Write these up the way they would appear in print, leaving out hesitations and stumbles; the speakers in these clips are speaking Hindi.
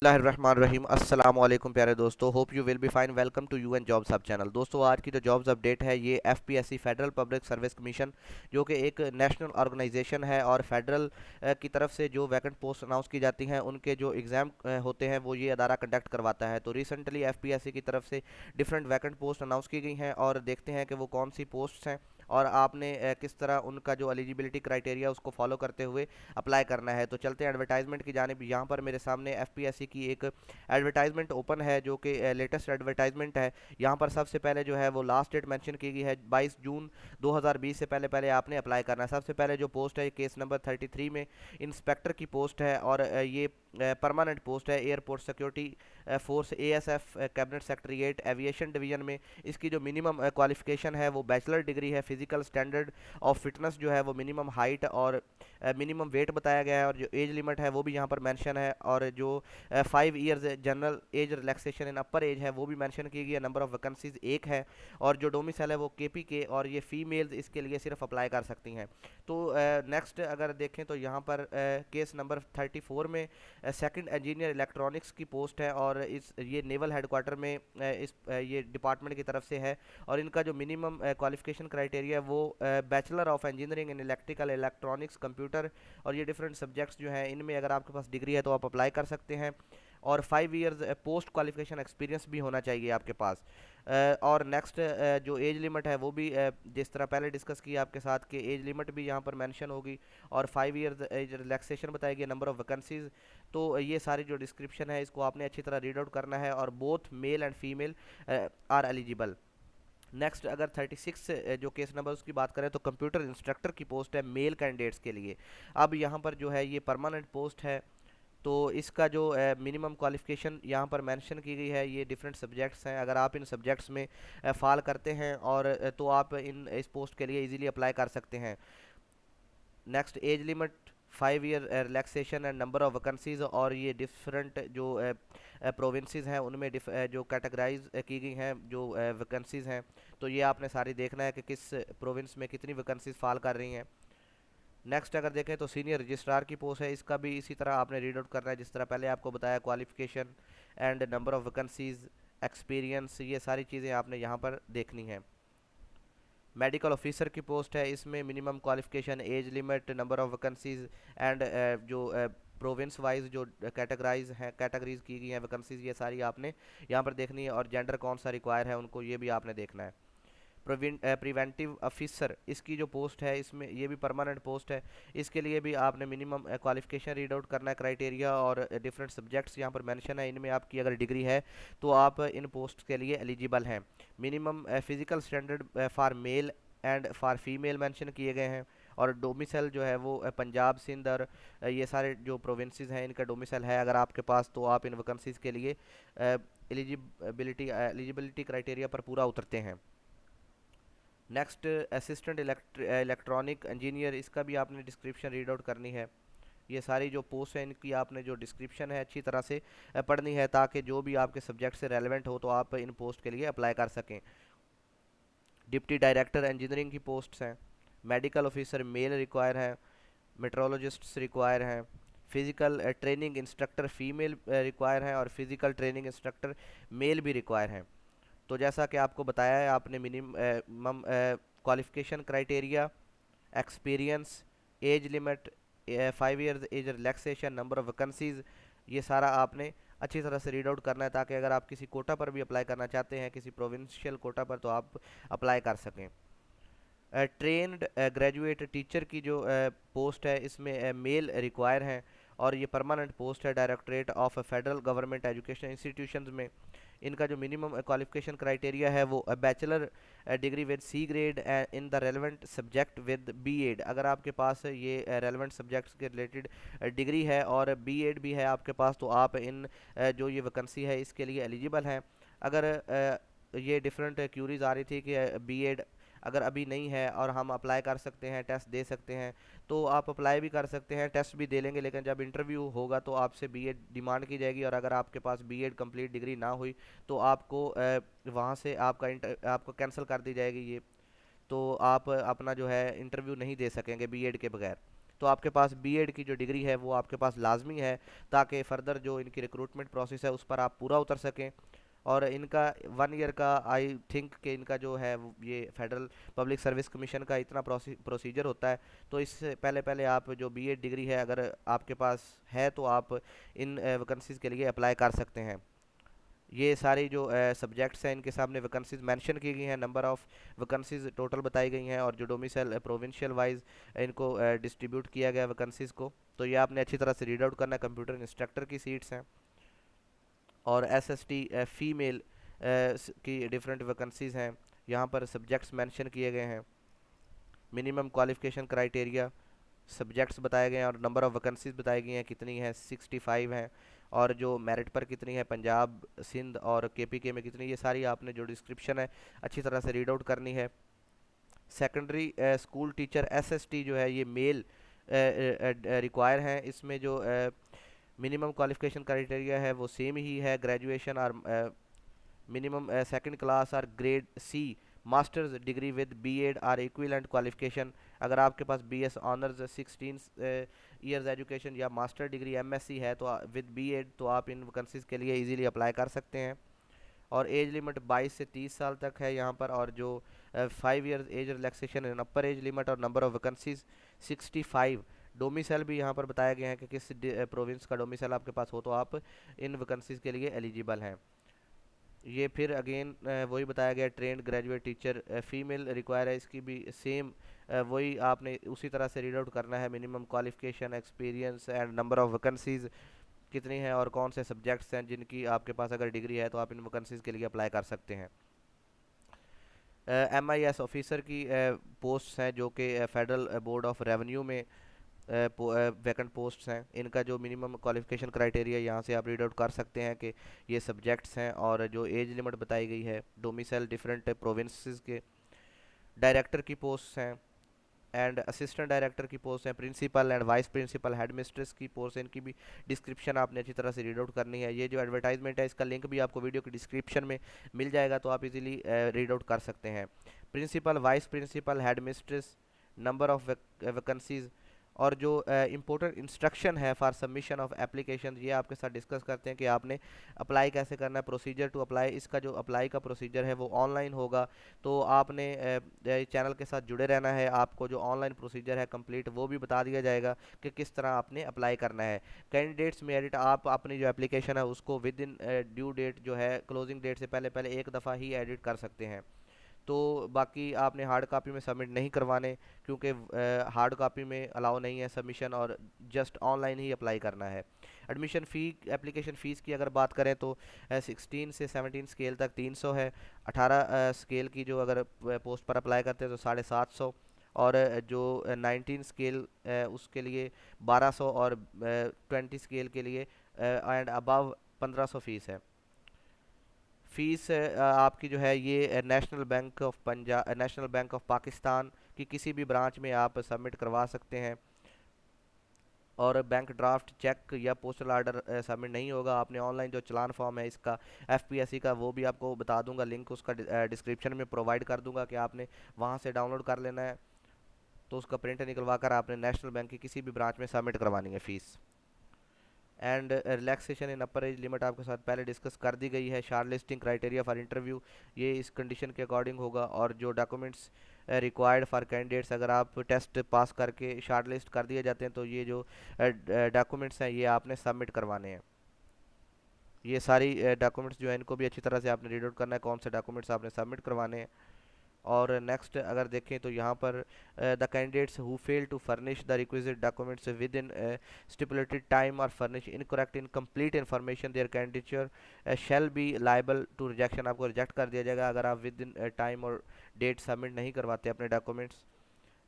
बिस्मिल्लाहिर्रहमानिर्रहीम अस्सलाम वालेकुम प्यारे दोस्तों। Hope you will be fine. Welcome to U N jobs hub channel. दोस्तों, आज की जो जॉब्स अपडेट है ये FPSC federal public service commission, जो कि एक नेशनल ऑर्गेनाइजेशन है और फेडरल की तरफ से जो वैकेंट पोस्ट अनाउंस की जाती हैं उनके जो एग्ज़ाम होते हैं वो ये अदारा कंडक्ट करवाता है। तो रिसेंटली एफपीएससी की तरफ से डिफरेंट वैकेंट पोस्ट अनाउंस की गई हैं और देखते हैं कि वो कौन सी पोस्ट्स हैं और आपने किस तरह उनका जो एलिजिबिलिटी क्राइटेरिया उसको फॉलो करते हुए अप्लाई करना है। तो चलते हैं एडवर्टाइजमेंट की जानिब। यहाँ पर मेरे सामने एफपीएससी की एक एडवर्टाइजमेंट ओपन है जो कि लेटेस्ट एडवर्टाइजमेंट है। यहाँ पर सबसे पहले जो है वो लास्ट डेट मेंशन की गई है 22 जून 2020 से पहले पहले आपने अप्लाई करना है। सबसे पहले जो पोस्ट है केस नंबर 33 में इंस्पेक्टर की पोस्ट है और ये परमानेंट पोस्ट है airport security force ASF cabinet secretariat aviation division में। इसकी जो मिनिमम क्वालिफिकेशन है वो बैचलर डिग्री है। फिजिकल स्टैंडर्ड ऑफ फिटनेस जो है वो मिनिमम हाइट और मिनिमम वेट बताया गया है और जो एज लिमिट है वो भी यहाँ पर मेंशन है और जो 5 ईयर्स जनरल एज रिलैक्सेशन इन अपर एज है वो भी मेंशन की गई है। नंबर ऑफ वैकेंसीज एक है और जो डोमिसाइल है वो केपी के और ये फीमेल्स इसके लिए सिर्फ अप्लाई कर सकती हैं। तो नेक्स्ट अगर देखें तो यहाँ पर केस नंबर 34 में सेकंड इंजीनियर इलेक्ट्रॉनिक्स की पोस्ट है और इस ये नेवल हेडक्वार्टर में ये डिपार्टमेंट की तरफ से है और इनका जो मिनिमम क्वालिफिकेशन क्राइटेरिया है वो bachelor of engineering in electrical electronics computer और ये डिफरेंट सब्जेक्ट्स जो हैं इनमें अगर आपके पास डिग्री है तो आप अप्लाई कर सकते हैं और 5 ईयर्स पोस्ट क्वालिफिकेशन एक्सपीरियंस भी होना चाहिए आपके पास। और नेक्स्ट जो एज लिमिट है वो भी जिस तरह पहले डिस्कस किया आपके साथ कि एज लिमिट भी यहाँ पर मेंशन होगी और 5 ईयर्स एज रिलैक्सेशन बताएगी, नंबर ऑफ वैकेंसीज। तो ये सारी जो डिस्क्रिप्शन है इसको आपने अच्छी तरह रीड आउट करना है और both male and female are eligible. Next अगर 36 जो केस नंबर उसकी बात करें तो कंप्यूटर इंस्ट्रक्टर की पोस्ट है मेल कैंडिडेट्स के लिए। अब यहाँ पर जो है ये परमानेंट पोस्ट है तो इसका जो मिनिमम क्वालिफिकेशन यहाँ पर मेंशन की गई है ये डिफरेंट सब्जेक्ट्स हैं। अगर आप इन सब्जेक्ट्स में फाल करते हैं और तो आप इन इस पोस्ट के लिए इजीली अप्लाई कर सकते हैं। Next age limit 5 year relaxation and number of vacancies और ये डिफरेंट जो प्रोविंसेस हैं उनमें जो कैटेगराइज की गई हैं जो वैकेंसीज हैं। तो ये आपने सारी देखना है कि किस प्रोविंस में कितनी वैकेंसीज फाल कर रही हैं। नेक्स्ट अगर देखें तो सीनियर रजिस्ट्रार की पोस्ट है, इसका भी इसी तरह आपने रीड आउट करना है जिस तरह पहले आपको बताया। Qualification and number of vacancies experience ये सारी चीज़ें आपने यहाँ पर देखनी है। मेडिकल ऑफिसर की पोस्ट है, इसमें minimum qualification age limit number of vacancies and जो प्रोविंस वाइज जो कैटेगरीज की गई हैं वैकेंसीज ये सारी आपने यहाँ पर देखनी है और जेंडर कौन सा रिक्वायर है उनको ये भी आपने देखना है। प्रिवेंटिव ऑफिसर इसकी जो पोस्ट है इसमें ये भी परमानेंट पोस्ट है, इसके लिए भी आपने मिनिमम क्वालिफिकेशन रीड आउट करना है क्राइटेरिया और डिफरेंट सब्जेक्ट्स यहाँ पर मेंशन है। इनमें आपकी अगर डिग्री है तो आप इन पोस्ट के लिए एलिजिबल हैं। Minimum physical standard for male and for female mention किए गए हैं और डोमिसाइल जो है वो पंजाब सिंध और ये सारे जो प्रोविंसेस हैं इनका डोमिसाइल है अगर आपके पास तो आप इन वैकेंसीज के लिए एलिजिबिलिटी क्राइटेरिया पर पूरा उतरते हैं। नेक्स्ट असिस्टेंट इलेक्ट्रॉनिक इंजीनियर, इसका भी आपने डिस्क्रिप्शन रीड आउट करनी है। ये सारी जो पोस्ट है इनकी आपने जो डिस्क्रिप्शन है अच्छी तरह से पढ़नी है ताकि जो भी आपके सब्जेक्ट से रेलेवेंट हो तो आप इन पोस्ट के लिए अप्लाई कर सकें। डिप्टी डायरेक्टर इंजीनियरिंग की पोस्ट्स हैं। मेडिकल ऑफिसर मेल रिक्वायर है, मेट्रोलॉजिस्ट्स रिक्वायर हैं। Physical training instructor female require हैं और फिजिकल ट्रेनिंग इंस्ट्रक्टर मेल भी रिक्वायर हैं। तो जैसा कि आपको बताया है आपने minimum qualification criteria, experience, age limit, 5 years age relaxation, number of vacancies ये सारा आपने अच्छी तरह से रीड आउट करना है ताकि अगर आप किसी कोटा पर भी अप्लाई करना चाहते हैं किसी प्रोविंशियल कोटा पर तो आप अप्लाई कर सकें। ट्रेन्ड ग्रेजुएट टीचर की जो पोस्ट है इसमें मेल रिक्वायर हैं और ये परमानेंट पोस्ट है directorate of federal government education institutions में। इनका जो मिनिमम क्वालिफिकेशन क्राइटेरिया है वो bachelor degree with C grade in the relevant subject with BEd. अगर आपके पास ये रेलेवेंट सब्जेक्ट्स के रिलेटेड डिग्री है और बीएड भी है आपके पास तो आप इन जो ये वैकेंसी है इसके लिए एलिजिबल हैं। अगर ये डिफरेंट क्यूरीज आ रही थी कि बीएड अगर अभी नहीं है और हम अप्लाई कर सकते हैं टेस्ट दे सकते हैं तो आप अप्लाई भी कर सकते हैं टेस्ट भी दे लेंगे, लेकिन जब इंटरव्यू होगा तो आपसे बीएड डिमांड की जाएगी और अगर आपके पास बीएड कंप्लीट डिग्री ना हुई तो आपको वहाँ से आपको कैंसिल कर दी जाएगी ये। तो आप अपना जो है इंटरव्यू नहीं दे सकेंगे बीएड के बगैर। तो आपके पास बीएड की जो डिग्री है वो आपके पास लाजमी है, ताकि फ़र्दर जो इनकी रिक्रूटमेंट प्रोसेस है उस पर आप पूरा उतर सकें। और इनका 1 ईयर का आई थिंक कि इनका जो है ये फेडरल पब्लिक सर्विस कमीशन का इतना प्रोसीजर होता है। तो इससे पहले पहले आप जो बीएड डिग्री है अगर आपके पास है तो आप इन वैकेंसीज़ के लिए अप्लाई कर सकते हैं। ये सारी जो सब्जेक्ट्स हैं इनके सामने वैकेंसीज मेंशन की गई हैं, नंबर ऑफ़ वैकेंसीज टोटल बताई गई हैं, और जो डोमिसाइल प्रोविंशियल वाइज इनको डिस्ट्रीब्यूट किया गया वैकेंसीज़ को। तो ये आपने अच्छी तरह से रीड आउट करना है। कंप्यूटर इंस्ट्रक्टर की सीट्स हैं, और एसएसटी फीमेल की डिफरेंट वैकेंसीज़ हैं। यहाँ पर सब्जेक्ट्स मेंशन किए गए हैं, मिनिमम क्वालिफिकेशन क्राइटेरिया, सब्जेक्ट्स बताए गए हैं, और नंबर ऑफ़ वैकेंसीज बताई गई हैं कितनी है, 65 हैं। और जो मेरिट पर कितनी है, पंजाब, सिंध और केपीके में कितनी, ये सारी आपने जो डिस्क्रिप्शन है अच्छी तरह से रीड आउट करनी है। सेकेंडरी स्कूल टीचर एसएसटी जो है ये मेल रिक्वायर हैं। इसमें जो मिनिमम क्वालिफिकेशन क्राइटेरिया है वो सेम ही है, ग्रेजुएशन और मिनिमम सेकंड क्लास और grade C masters degree with BEd और इक्विवेलेंट क्वालिफिकेशन। अगर आपके पास बीएस ऑनर्स 16 ईयर्स एजुकेशन या मास्टर डिग्री एमएससी है तो विद बीएड तो आप इन वैकेंसीज के लिए इजीली अप्लाई कर सकते हैं। और एज लिमिट 22 से 30 साल तक है यहाँ पर, और जो 5 ईयर्स एज रिलैक्सेशन इन अपर एज लिमिट, और नंबर ऑफ वैकेंसीज 65। डोमिसाइल भी यहाँ पर बताया गया है कि किस प्रोविंस का डोमिसाइल आपके पास हो तो आप इन वैकेंसीज के लिए एलिजिबल हैं। ये फिर अगेन वही बताया गया, trained graduate teacher female require है, इसकी भी सेम वही आपने उसी तरह से रीड आउट करना है। Minimum qualification, experience and number of vacancies कितनी है, और कौन से सब्जेक्ट्स हैं जिनकी आपके पास अगर डिग्री है तो आप इन वैकेंसीज के लिए अप्लाई कर सकते हैं। एमआईएस ऑफिसर की पोस्ट्स हैं जो कि फेडरल बोर्ड ऑफ रेवेन्यू में वैकेंट पोस्ट्स हैं। इनका जो मिनिमम क्वालिफिकेशन क्राइटेरिया यहाँ से आप रीड आउट कर सकते हैं कि ये सब्जेक्ट्स हैं, और जो एज लिमिट बताई गई है, डोमिसाइल डिफरेंट प्रोविंसेस के। डायरेक्टर की पोस्ट हैं एंड असिस्टेंट डायरेक्टर की पोस्ट हैं, principal and vice principal, head mistress की पोस्ट है, इनकी भी डिस्क्रिप्शन आपने अच्छी तरह से रीड आउट करनी है। ये जो एडवर्टाइजमेंट है इसका लिंक भी आपको वीडियो की डिस्क्रिप्शन में मिल जाएगा, तो आप इजीली रीड आउट कर सकते हैं। Principal, vice principal, head mistress, number of vacancies, और जो इम्पोर्टेंट इंस्ट्रक्शन है फॉर सबमिशन ऑफ एप्लीकेशन, ये आपके साथ डिस्कस करते हैं कि आपने अप्लाई कैसे करना है, प्रोसीजर टू अप्लाई। इसका जो अप्लाई का प्रोसीजर है वो ऑनलाइन होगा, तो आपने चैनल के साथ जुड़े रहना है। आपको जो ऑनलाइन प्रोसीजर है कंप्लीट वो भी बता दिया जाएगा कि किस तरह आपने अप्लाई करना है। कैंडिडेट्स में एडिट, आप अपनी जो एप्लीकेशन है उसको विद इन ड्यू डेट जो है, क्लोजिंग डेट से पहले पहले एक दफ़ा ही एडिट कर सकते हैं। तो बाकी आपने हार्ड कॉपी में सबमिट नहीं करवाने, क्योंकि हार्ड कॉपी में अलाउ नहीं है सबमिशन, और जस्ट ऑनलाइन ही अप्लाई करना है। एडमिशन फ़ी, एप्लीकेशन फ़ीस की अगर बात करें तो 16 से 17 स्केल तक 300 है। 18 स्केल की जो अगर पोस्ट पर अप्लाई करते हैं तो 750, और जो 19 स्केल उसके लिए 1200, और 20 स्केल के लिए एंड अबव 1500 फ़ीस है। फ़ीस आपकी जो है ये national bank of Punjab, national bank of Pakistan की किसी भी ब्रांच में आप सबमिट करवा सकते हैं। और बैंक ड्राफ्ट, चेक या पोस्टल आर्डर सबमिट नहीं होगा। आपने ऑनलाइन जो चलान फॉर्म है इसका एफपीएससी का, वो भी आपको बता दूंगा, लिंक उसका डिस्क्रिप्शन में प्रोवाइड कर दूंगा कि आपने वहां से डाउनलोड कर लेना है। तो उसका प्रिंट निकलवा कर आपने नेशनल बैंक की किसी भी ब्रांच में सबमिट करवानी है fees. And relaxation in upper age limit आपके साथ पहले डिस्कस कर दी गई है। Short listing criteria for interview, ये इस कंडीशन के अकॉर्डिंग होगा। और जो डॉक्यूमेंट्स रिक्वायर्ड फॉर कैंडिडेट्स, अगर आप टेस्ट पास करके शार्ट लिस्ट कर दिए जाते हैं तो ये जो डॉक्यूमेंट्स हैं ये आपने सबमिट करवाने हैं। ये सारी डॉक्यूमेंट्स जो है इनको भी अच्छी तरह से आपने रीड आउट करना है, कौन से डॉक्यूमेंट्स आपने सबमिट करवाने हैं। और नेक्स्ट अगर देखें तो यहाँ पर the candidates who fail to furnish the requisite documents within stipulated time और furnish incorrect incomplete information, their candidature shall be liable to rejection, आपको रिजेक्ट कर दिया जाएगा अगर आप विद इन टाइम और डेट सबमिट नहीं करवाते अपने डॉक्यूमेंट्स।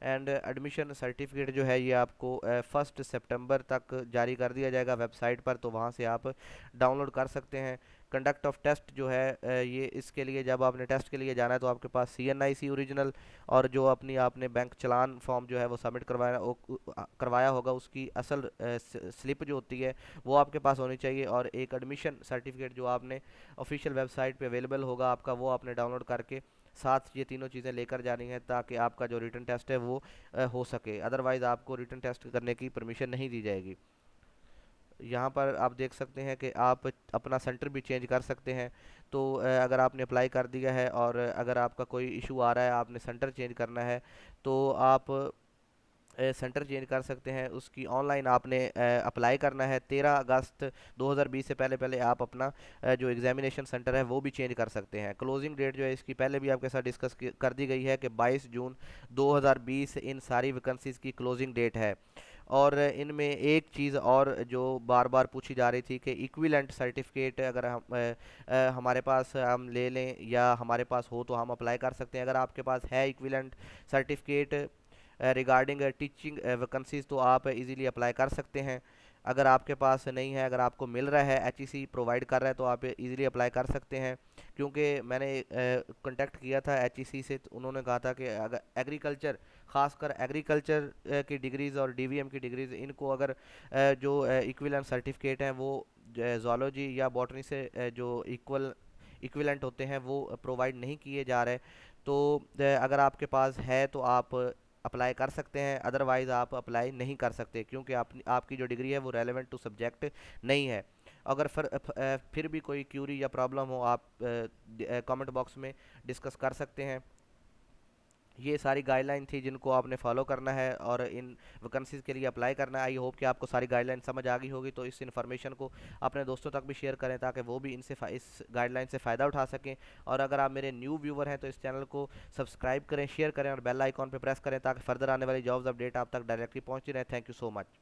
एंड एडमिशन सर्टिफिकेट जो है ये आपको 1 सितंबर तक जारी कर दिया जाएगा वेबसाइट पर, तो वहाँ से आप डाउनलोड कर सकते हैं। कंडक्ट ऑफ टेस्ट जो है ये इसके लिए जब आपने टेस्ट के लिए जाना है तो आपके पास CNIC ओरिजिनल, और जो अपनी आपने बैंक चलान फॉर्म जो है वो सबमिट करवाया होगा उसकी असल स्लिप जो होती है वो आपके पास होनी चाहिए। और एक एडमिशन सर्टिफिकेट जो आपने ऑफिशियल वेबसाइट पे अवेलेबल होगा आपका, वो आपने डाउनलोड करके साथ ये तीनों चीज़ें लेकर जानी है ताकि आपका जो रिटन टेस्ट है वो हो सके, अदरवाइज़ आपको रिटन टेस्ट करने की परमिशन नहीं दी जाएगी। यहाँ पर आप देख सकते हैं कि आप अपना सेंटर भी चेंज कर सकते हैं। तो अगर आपने अप्लाई कर दिया है और अगर आपका कोई इशू आ रहा है, आपने सेंटर चेंज करना है, तो आप सेंटर चेंज कर सकते हैं। उसकी ऑनलाइन आपने अप्लाई करना है। 13 अगस्त 2020 से पहले पहले आप अपना जो एग्जामिनेशन सेंटर है वो भी चेंज कर सकते हैं। क्लोजिंग डेट जो है इसकी पहले भी आपके साथ डिस्कस कर दी गई है कि 22 जून 2020 इन सारी वैकेंसीज़ की क्लोजिंग डेट है। और इनमें एक चीज़ और जो बार बार पूछी जा रही थी कि इक्विवेलेंट सर्टिफिकेट अगर हमारे पास हम ले लें या हमारे पास हो तो हम अप्लाई कर सकते हैं। अगर आपके पास है equivalent certificate regarding teaching vacancies तो आप इजीली अप्लाई कर सकते हैं। अगर आपके पास नहीं है, अगर आपको मिल रहा है, एचईसी प्रोवाइड कर रहा है, तो आप इजीली अप्लाई कर सकते हैं। क्योंकि मैंने कांटेक्ट किया था एचईसी से, तो उन्होंने कहा था कि अगर एग्रीकल्चर, खासकर एग्रीकल्चर की डिग्रीज़ और डीवीएम की डिग्रीज़, इनको अगर जो इक्विवेलेंट सर्टिफिकेट हैं वो जूलॉजी या बॉटनी से जो इक्विवेलेंट होते हैं वो प्रोवाइड नहीं किए जा रहे। तो अगर आपके पास है तो आप अप्लाई कर सकते हैं, अदरवाइज़ आप अप्लाई नहीं कर सकते क्योंकि आपकी जो डिग्री है वो रेलेवेंट टू सब्जेक्ट नहीं है। अगर फिर भी कोई क्यूरी या प्रॉब्लम हो, आप कमेंट बॉक्स में डिस्कस कर सकते हैं। ये सारी गाइडलाइन थी जिनको आपने फॉलो करना है और इन वैकेंसीज़ के लिए अप्लाई करना है। आई होप कि आपको सारी गाइडलाइन समझ आ गई होगी। तो इस इन्फॉर्मेशन को अपने दोस्तों तक भी शेयर करें ताकि वो भी इस गाइडलाइन से फ़ायदा उठा सकें। और अगर आप मेरे न्यू व्यूवर हैं तो इस चैनल को सब्सक्राइब करें, शेयर करें और बेल आइकॉन पर प्रेस करें ताकि फर्दर आने वाली जॉब्स अपडेट आप तक डायरेक्टली पहुँचती रहे। Thank you so much.